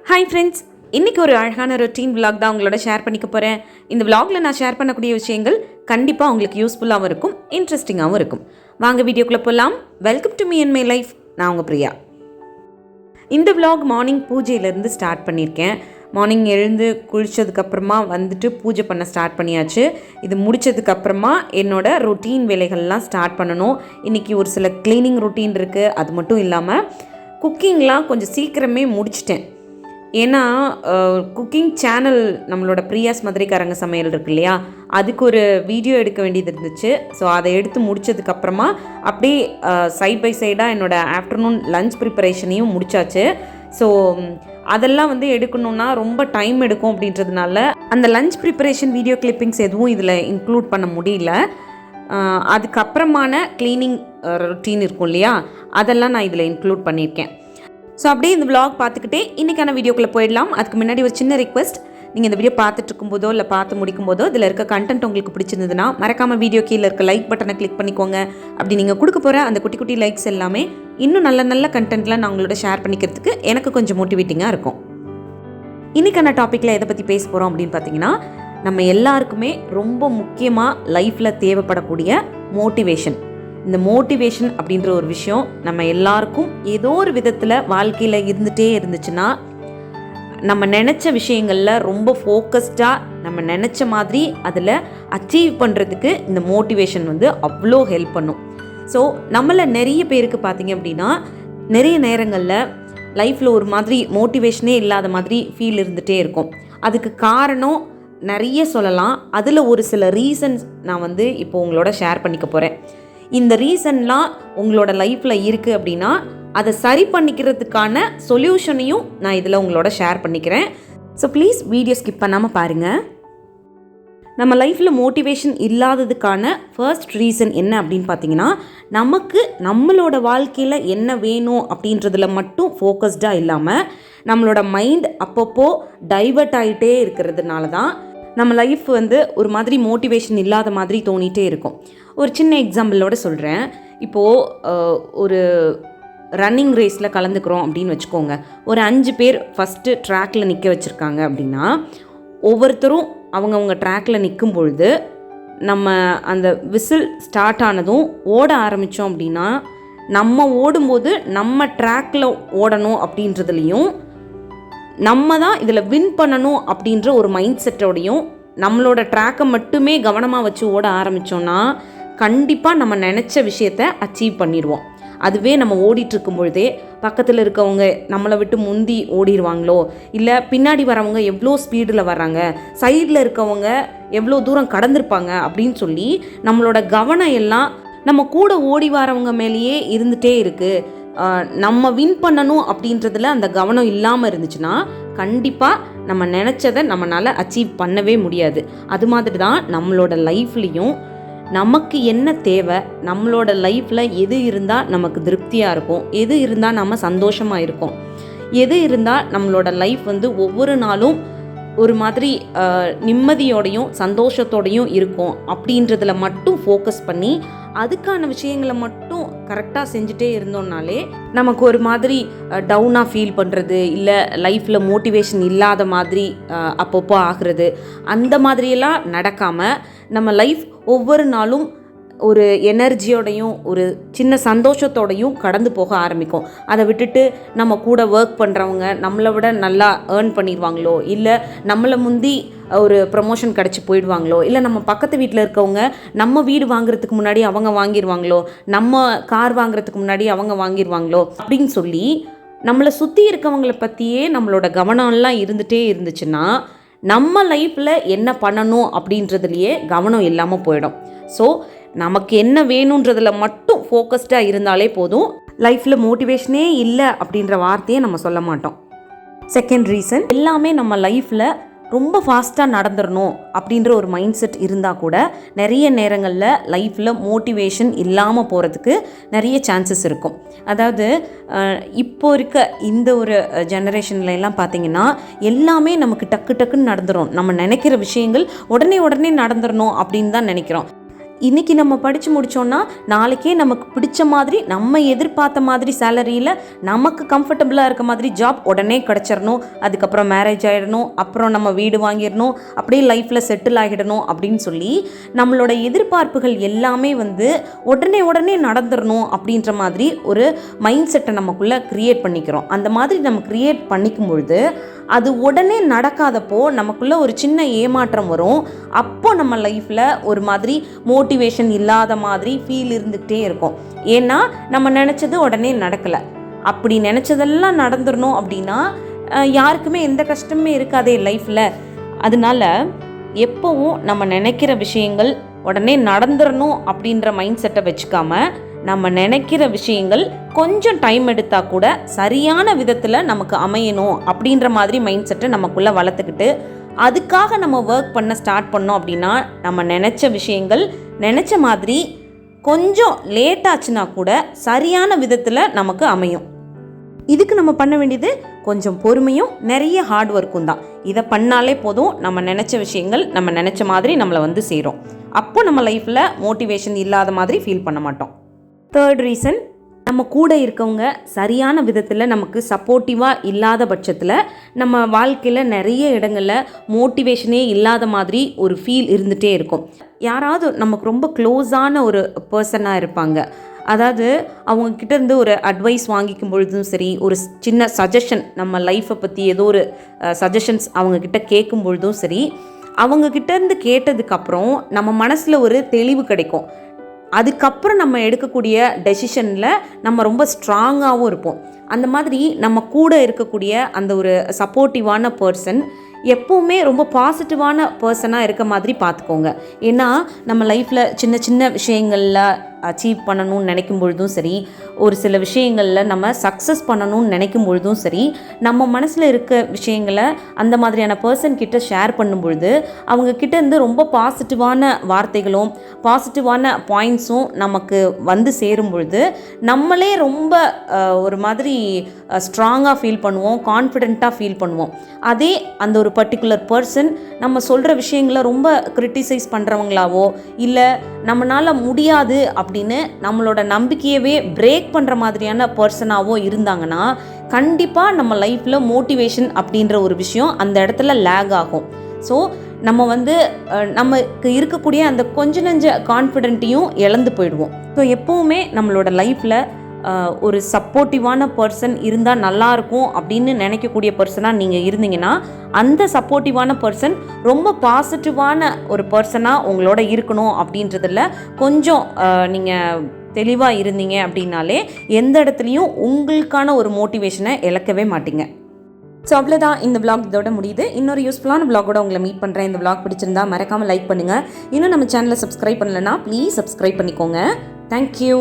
Hi friends, இன்றைக்கி ஒரு அழகான ரொட்டீன் விலாக் தான் உங்களோட ஷேர் பண்ணிக்க போகிறேன். இந்த விலாகில் நான் ஷேர் பண்ணக்கூடிய விஷயங்கள் கண்டிப்பாக உங்களுக்கு யூஸ்ஃபுல்லாகவும் இருக்கும், இன்ட்ரெஸ்டிங்காகவும் இருக்கும். வாங்க வீடியோக்குள்ளே போகலாம். Welcome to me and my life. நான் உங்கள் பிரியா. இந்த விலாக் மார்னிங் பூஜையிலேருந்து ஸ்டார்ட் பண்ணியிருக்கேன். மார்னிங் எழுந்து குளித்ததுக்கப்புறமா வந்துட்டு பூஜை பண்ண ஸ்டார்ட் பண்ணியாச்சு. இது முடித்ததுக்கப்புறமா என்னோட ரொட்டீன் வேலைகள்லாம் ஸ்டார்ட் பண்ணணும். இன்றைக்கி ஒரு சில க்ளீனிங் ரொட்டீன் இருக்குது. அது மட்டும் இல்லாமல் குக்கிங்லாம் கொஞ்சம் சீக்கிரமே முடிச்சிட்டேன். ஏன்னா குக்கிங் சேனல் நம்மளோட பிரியாஸ் மதுரைக்காரங்க சமையல் இருக்கு இல்லையா, அதுக்கு ஒரு வீடியோ எடுக்க வேண்டியது இருந்துச்சு. ஸோ அதை எடுத்து முடித்ததுக்கப்புறமா அப்படியே சைட் பை சைடாக என்னோடய ஆஃப்டர்நூன் லஞ்ச் ப்ரிப்பரேஷனையும் முடித்தாச்சு. ஸோ அதெல்லாம் எடுக்கணுன்னா ரொம்ப டைம் எடுக்கும். அப்படின்றதுனால அந்த லஞ்ச் ப்ரிப்பரேஷன் வீடியோ கிளிப்பிங்ஸ் எதுவும் இதில் இன்க்ளூட் பண்ண முடியல. அதுக்கப்புறமான க்ளீனிங் ரொட்டீன் இருக்கும் இல்லையா, அதெல்லாம் நான் இதில் இன்க்ளூட் பண்ணியிருக்கேன். ஸோ அப்படியே இந்த விலாக் பார்த்துக்கிட்டே இன்றைக்கான வீடியோக்குள்ளே போயிடலாம். அதுக்கு முன்னாடி ஒரு சின்ன ரிக்வெஸ்ட், நீங்கள் இந்த வீடியோ பார்த்துட்டு இருக்கும்போதோ இல்லை பார்த்து முடிக்கும் போதோ இதில் இருக்க கண்டென்ட் உங்களுக்கு பிடிச்சிருந்ததுன்னா மறக்காமல் வீடியோ கீழே இருக்க லைக் பட்டனை கிளிக் பண்ணிக்கோங்க. அப்படி நீங்கள் கொடுக்க போகிற அந்த குட்டி குட்டி லைக்ஸ் எல்லாமே இன்னும் நல்ல நல்ல கண்டென்ட்லாம் நான் உங்களோட ஷேர் பண்ணிக்கிறதுக்கு எனக்கு கொஞ்சம் மோட்டிவேட்டிங்காக இருக்கும். இன்றைக்கான டாப்பிக்கில் எதை பற்றி பேச போகிறோம் அப்படின்னு பார்த்தீங்கன்னா, நம்ம எல்லாருக்குமே ரொம்ப முக்கியமாக லைஃப்பில் தேவைப்படக்கூடிய மோட்டிவேஷன். இந்த மோட்டிவேஷன் அப்படின்ற ஒரு விஷயம் நம்ம எல்லாருக்கும் ஏதோ ஒரு விதத்தில் வாழ்க்கையில் இருந்துகிட்டே இருந்துச்சுன்னா, நம்ம நினச்ச விஷயங்களில் ரொம்ப ஃபோக்கஸ்டாக நம்ம நினச்ச மாதிரி அதில் அச்சீவ் பண்ணுறதுக்கு இந்த மோட்டிவேஷன் அவ்வளோ ஹெல்ப் பண்ணும். ஸோ நம்மள நிறைய பேருக்கு பார்த்திங்க அப்படின்னா, நிறைய நேரங்களில் லைஃப்பில் ஒரு மாதிரி மோட்டிவேஷனே இல்லாத மாதிரி ஃபீல் இருந்துகிட்டே இருக்கும். அதுக்கு காரணம் நிறைய சொல்லலாம். அதில் ஒரு சில ரீசன்ஸ் நான் இப்போ உங்களோட ஷேர் பண்ணிக்க போகிறேன். இந்த ரீசன்லாம் உங்களோட லைஃப்பில் இருக்குது அப்படின்னா அதை சரி பண்ணிக்கிறதுக்கான சொல்யூஷனையும் நான் இதில் உங்களோட ஷேர் பண்ணிக்கிறேன். ஸோ ப்ளீஸ் வீடியோ ஸ்கிப் பண்ணாமல் பாருங்கள். நம்ம லைஃப்பில் மோட்டிவேஷன் இல்லாததுக்கான ஃபர்ஸ்ட் ரீசன் என்ன அப்படின்னு பார்த்தீங்கன்னா, நமக்கு நம்மளோட வாழ்க்கையில் என்ன வேணும் அப்படின்றதுல மட்டும் ஃபோக்கஸ்டாக இல்லாமல் நம்மளோட மைண்ட் அப்பப்போ டைவர்ட் ஆகிட்டே இருக்கிறதுனால தான் நம்ம லைஃப் ஒரு மாதிரி மோட்டிவேஷன் இல்லாத மாதிரி தோணிகிட்டே இருக்கும். ஒரு சின்ன எக்ஸாம்பிளோட சொல்கிறேன். இப்போது ஒரு ரன்னிங் ரேஸில் கலந்துக்கிறோம் அப்படின்னு வச்சுக்கோங்க. ஒரு 5 பேர் ஃபஸ்ட்டு ட்ராக்கில் நிற்க வச்சுருக்காங்க அப்படின்னா, ஒவ்வொருத்தரும் அவங்கவுங்க ட்ராக்கில் நிற்கும் பொழுது நம்ம அந்த விசில் ஸ்டார்ட் ஆனதும் ஓட ஆரம்பித்தோம் அப்படின்னா, நம்ம ஓடும்போது நம்ம ட்ராக்கில் ஓடணும் அப்படின்றதுலையும், நம்ம தான் இதில் வின் பண்ணணும் அப்படின்ற ஒரு மைண்ட் செட்டோடையும் நம்மளோட ட்ராக்கை மட்டுமே கவனமாக வச்சு ஓட ஆரம்பித்தோன்னா கண்டிப்பாக நம்ம நினச்ச விஷயத்தை அச்சீவ் பண்ணிடுவோம். அதுவே நம்ம ஓடிட்டுருக்கும் பொழுதே பக்கத்தில் இருக்கவங்க நம்மளை விட்டு முந்தி ஓடிடுவாங்களோ, இல்லை பின்னாடி வரவங்க எவ்வளோ ஸ்பீடில் வர்றாங்க, சைடில் இருக்கவங்க எவ்வளோ தூரம் கடந்திருப்பாங்க அப்படின்னு சொல்லி நம்மளோட கவனம் எல்லாம் நம்ம கூட ஓடி வரவங்க மேலேயே இருந்துகிட்டே இருக்குது. நம்ம வின் பண்ணணும் அப்படின்றதுல அந்த கவனம் இல்லாமல் இருந்துச்சுன்னா கண்டிப்பாக நம்ம நினச்சதை நம்மளால் அச்சீவ் பண்ணவே முடியாது. அது மாதிரி தான் நம்மளோட லைஃப்லேயும் நமக்கு என்ன தேவை, நம்மளோட லைஃப்பில் எது இருந்தால் நமக்கு திருப்தியாக இருக்கும், எது இருந்தால் நம்ம சந்தோஷமாக இருக்கும், எது இருந்தால் நம்மளோட லைஃப் ஒவ்வொரு நாளும் ஒரு மாதிரி நிம்மதியோடையும் சந்தோஷத்தோடையும் இருக்கும் அப்படின்றதுல மட்டும் ஃபோக்கஸ் பண்ணி அதுக்கான விஷயங்களை மட்டும் கரெக்டாக செஞ்சுட்டே இருந்தோம்னாலே நமக்கு ஒரு மாதிரி டவுனாக ஃபீல் பண்ணுறது, இல்லை லைஃப்பில் மோட்டிவேஷன் இல்லாத மாதிரி அப்பப்போ ஆகிறது, அந்த மாதிரியெல்லாம் நடக்காமல் நம்ம லைஃப் ஒவ்வொரு நாளும் ஒரு எனர்ஜியோடையும் ஒரு சின்ன சந்தோஷத்தோடையும் கடந்து போக ஆரம்பிக்கும். அதை விட்டுட்டு நம்ம கூட ஒர்க் பண்ணுறவங்க நம்மளை விட நல்லா ஏர்ன் பண்ணிடுவாங்களோ, இல்லை நம்மளை முந்தி ஒரு ப்ரமோஷன் கிடச்சி போயிடுவாங்களோ, இல்லை நம்ம பக்கத்து வீட்டில் இருக்கவங்க நம்ம வீடு வாங்குறதுக்கு முன்னாடி அவங்க வாங்கிடுவாங்களோ, நம்ம கார் வாங்குறதுக்கு முன்னாடி அவங்க வாங்கிடுவாங்களோ அப்படின்னு சொல்லி நம்மளை சுற்றி இருக்கவங்களை பற்றியே நம்மளோட கவனம்லாம் இருந்துகிட்டே இருந்துச்சுன்னா நம்ம லைஃப்பில் என்ன பண்ணணும் அப்படின்றதுலையே கவனம் இல்லாமல் போயிடும். ஸோ நமக்கு என்ன வேணுன்றதில் மட்டும் ஃபோக்கஸ்டாக இருந்தாலே போதும். லைஃப்பில் மோட்டிவேஷனே இல்லை அப்படின்ற வார்த்தையை நம்ம சொல்ல மாட்டோம். செகண்ட் ரீசன், எல்லாமே நம்ம லைஃப்பில் ரொம்ப ஃபாஸ்ட்டாக நடந்துடணும் அப்படின்ற ஒரு மைண்ட் செட் இருந்தால் கூட நிறைய நேரங்களில் லைஃப்பில் மோட்டிவேஷன் இல்லாமல் போகிறதுக்கு நிறைய சான்சஸ் இருக்கும். அதாவது இப்போ இருக்க இந்த ஒரு ஜெனரேஷனில் எல்லாம் பார்த்திங்கன்னா எல்லாமே நமக்கு டக்கு டக்குன்னு நடந்துடும். நம்ம நினைக்கிற விஷயங்கள் உடனே நடந்துடணும் அப்படின்னு தான் நினைக்கிறோம். இன்றைக்கி நம்ம படித்து முடித்தோன்னா நாளைக்கே நமக்கு பிடிச்ச மாதிரி நம்ம எதிர்பார்த்த மாதிரி சேலரியில் நமக்கு கம்ஃபர்டபுளாக இருக்க மாதிரி ஜாப் உடனே கிடச்சிடணும், அதுக்கப்புறம் மேரேஜ் ஆகிடணும், அப்புறம் நம்ம வீடு வாங்கிடணும், அப்படியே லைஃப்பில் செட்டில் ஆகிடணும் அப்படின்னு சொல்லி நம்மளோட எதிர்பார்ப்புகள் எல்லாமே வந்து உடனே நடந்துடணும் அப்படின்ற மாதிரி ஒரு மைண்ட் செட்டை நமக்குள்ளே க்ரியேட் பண்ணிக்கிறோம். அந்த மாதிரி நம்ம க்ரியேட் பண்ணிக்கும் பொழுது அது உடனே நடக்காதப்போ நமக்குள்ளே ஒரு சின்ன ஏமாற்றம் வரும். அப்போ நம்ம லைஃப்பில் ஒரு மாதிரி மோட்டிவேஷன் இல்லாத மாதிரி ஃபீல் இருந்துகிட்டே இருக்கும். ஏன்னா நம்ம நினச்சது உடனே நடக்கலை. அப்படி நினச்சதெல்லாம் நடந்துடணும் அப்படின்னா யாருக்குமே எந்த கஷ்டமே இருக்காதே லைஃப்பில். அதனால எப்போவும் நம்ம நினைக்கிற விஷயங்கள் உடனே நடந்துடணும் அப்படின்ற மைண்ட் செட்டை வச்சுக்காம நம்ம நினைக்கிற விஷயங்கள் கொஞ்சம் டைம் எடுத்தால் கூட சரியான விதத்தில் நமக்கு அமையணும் அப்படின்ற மாதிரி மைண்ட் செட்டை நமக்குள்ளே வளர்த்துக்கிட்டு அதுக்காக நம்ம ஒர்க் பண்ண ஸ்டார்ட் பண்ணோம் அப்படின்னா நம்ம நினச்ச விஷயங்கள் நினச்ச மாதிரி கொஞ்சம் லேட் ஆச்சுன்னா கூட சரியான விதத்தில் நமக்கு அமையும். இதுக்கு நம்ம பண்ண வேண்டியது கொஞ்சம் பொறுமையும் நிறைய ஹார்ட் ஒர்க்கும் தான். இதை பண்ணாலே போதும், நம்ம நினச்ச விஷயங்கள் நம்ம நினச்ச மாதிரி நம்மளை வந்து சேரும். அப்போ நம்ம லைஃப்பில் மோட்டிவேஷன் இல்லாத மாதிரி ஃபீல் பண்ண மாட்டோம். தேர்ட் ரீசன், நம்ம கூட இருக்கவங்க சரியான விதத்தில் நமக்கு சப்போர்ட்டிவாக இல்லாத பட்சத்தில் நம்ம வாழ்க்கையில் நிறைய இடங்களில் மோட்டிவேஷனே இல்லாத மாதிரி ஒரு ஃபீல் இருந்துகிட்டே இருக்கும். யாராவது நமக்கு ரொம்ப க்ளோஸான ஒரு பர்சனாக இருப்பாங்க. அதாவது அவங்கக்கிட்ட இருந்து ஒரு அட்வைஸ் வாங்கிக்கும் பொழுதும் சரி, ஒரு சின்ன சஜஷன் நம்ம லைஃப்பை பற்றி ஏதோ ஒரு சஜஷன்ஸ் அவங்கக்கிட்ட கேட்கும் பொழுதும் சரி, அவங்கக்கிட்டேருந்து கேட்டதுக்கப்புறம் நம்ம மனசில் ஒரு தெளிவு கிடைக்கும். அதுக்கப்புறம் நம்ம எடுக்கக்கூடிய டெசிஷனில் நம்ம ரொம்ப ஸ்ட்ராங்காகவும் இருப்போம். அந்த மாதிரி நம்ம கூட இருக்கக்கூடிய அந்த ஒரு சப்போர்ட்டிவான பர்சன் எப்போவுமே ரொம்ப பாசிட்டிவான பர்சனாக இருக்க மாதிரி பார்த்துக்கோங்க. ஏன்னா நம்ம லைஃப்பில் சின்ன சின்ன விஷயங்களில் அச்சீவ் பண்ணணும்னு நினைக்கும் பொழுதும் சரி, ஒரு சில விஷயங்களில் நம்ம சக்ஸஸ் பண்ணணும்னு நினைக்கும் பொழுதும் சரி, நம்ம மனசில் இருக்க விஷயங்களை அந்த மாதிரியான பர்சன் கிட்ட ஷேர் பண்ணும் பொழுது அவங்கக்கிட்ட இருந்து ரொம்ப பாசிட்டிவான வார்த்தைகளும் பாசிட்டிவான பாயிண்ட்ஸும் நமக்கு வந்து சேரும் பொழுது நம்மளே ரொம்ப ஒரு மாதிரி ஸ்ட்ராங்காக ஃபீல் பண்ணுவோம், கான்ஃபிடெண்ட்டாக ஃபீல் பண்ணுவோம். அதே அந்த ஒரு பர்டிகுலர் பர்சன் நம்ம சொல்கிற விஷயங்களை ரொம்ப கிரிட்டிசைஸ் பண்ணுறவங்களாவோ இல்லை நம்மளால் முடியாது அப்படின்னு நம்மளோட நம்பிக்கையவே பிரேக் பண்ணுற மாதிரியான பர்சனாவோ இருந்தாங்கன்னா கண்டிப்பாக நம்ம லைஃப்பில் மோட்டிவேஷன் அப்படின்ற ஒரு விஷயம் அந்த இடத்துல லேக் ஆகும். ஸோ நம்ம வந்து நமக்கு இருக்கக்கூடிய அந்த கொஞ்ச நெஞ்ச கான்ஃபிடென்ட்டையும் இழந்து போயிடுவோம். ஸோ எப்போவுமே நம்மளோட லைஃப்பில் ஒரு சப்போர்ட்டிவான பர்சன் இருந்தால் நல்லாயிருக்கும் அப்படின்னு நினைக்கக்கூடிய பர்சனாக நீங்கள் இருந்தீங்கன்னா அந்த சப்போர்ட்டிவான பர்சன் ரொம்ப பாசிட்டிவான ஒரு பர்சனாக உங்களோட இருக்கணும் அப்படின்றதில் கொஞ்சம் நீங்கள் தெளிவாக இருந்தீங்க அப்படின்னாலே எந்த இடத்துலையும் உங்களுக்கான ஒரு மோட்டிவேஷனை இழக்கவே மாட்டீங்க. ஸோ அவ்வளோதான், இந்த விளாக் இதோட முடியுது. இன்னொரு யூஸ்ஃபுல்லான விளாகோட உங்களை மீட் பண்ணுறேன். இந்த விளாக் பிடிச்சிருந்தா மறக்காமல் லைக் பண்ணுங்கள். இன்னும் நம்ம சேனலை சப்ஸ்கிரைப் பண்ணலைன்னா ப்ளீஸ் சப்ஸ்கிரைப் பண்ணிக்கோங்க. தேங்க்யூ.